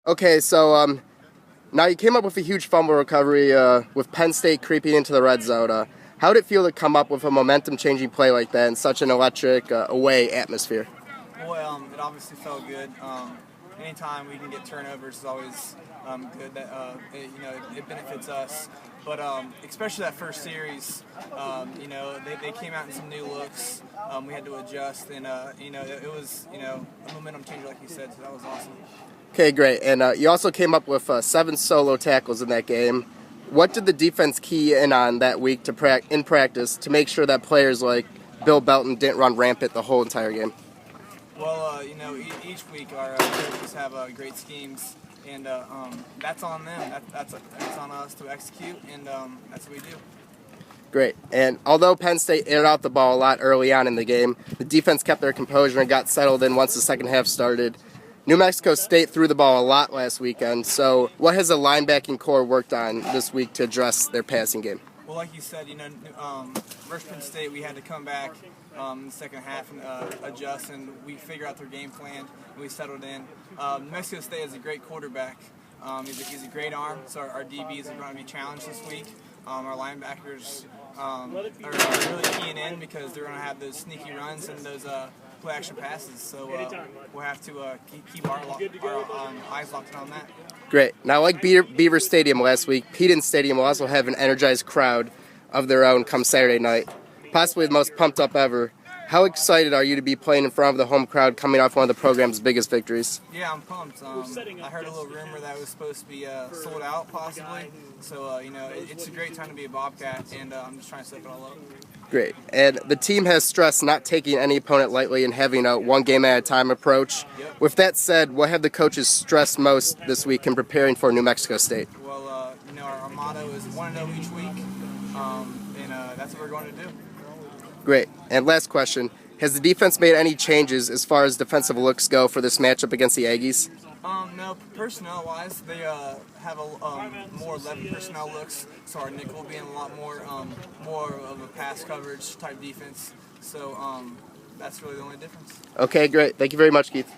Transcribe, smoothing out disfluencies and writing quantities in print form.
Okay, so now you came up with a huge fumble recovery with Penn State creeping into the red zone. How did it feel to come up with a momentum-changing play like that in such an electric away atmosphere? Well, it obviously felt good. Anytime we can get turnovers is always good. That it benefits us. But especially that first series, they came out in some new looks. We had to adjust, and it was a momentum changer, like you said. So that was awesome. Okay, great. And you also came up with 7 solo tackles in that game. What did the defense key in on that week in practice to make sure that players like Bill Belton didn't run rampant the whole entire game? Well, each week our coaches have great schemes, and that's on them. That's on us to execute, and that's what we do. Great. And although Penn State aired out the ball a lot early on in the game, the defense kept their composure and got settled in once the second half started. New Mexico State threw the ball a lot last weekend, so what has the linebacking core worked on this week to address their passing game? Well, like you said, versus Penn State, we had to come back in the second half and adjust, and we figured out their game plan, and we settled in. New Mexico State has a great quarterback. He's a great arm, so our DBs are going to be challenged this week. Our linebackers are really keying in because they're going to have those sneaky runs and those play-action passes. So we'll have to keep our eyes locked on that. Great. Now, like Beaver Stadium last week, Peden Stadium will also have an energized crowd of their own come Saturday night, possibly the most pumped up ever. How excited are you to be playing in front of the home crowd coming off one of the program's biggest victories? Yeah, I'm pumped. I heard a little rumor that it was supposed to be sold out, possibly. So, it's a great time to be a Bobcat, and I'm just trying to step it all up. Great. And the team has stressed not taking any opponent lightly and having a one-game-at-a-time approach. Yep. With that said, what have the coaches stressed most this week in preparing for New Mexico State? Well, our motto is 1-0 each week, and that's what we're going to do. Great. And last question, has the defense made any changes as far as defensive looks go for this matchup against the Aggies? No, personnel-wise, they have more 11 personnel looks, so our nickel will be in a lot more of a pass coverage type defense. So that's really the only difference. Okay, great. Thank you very much, Keith.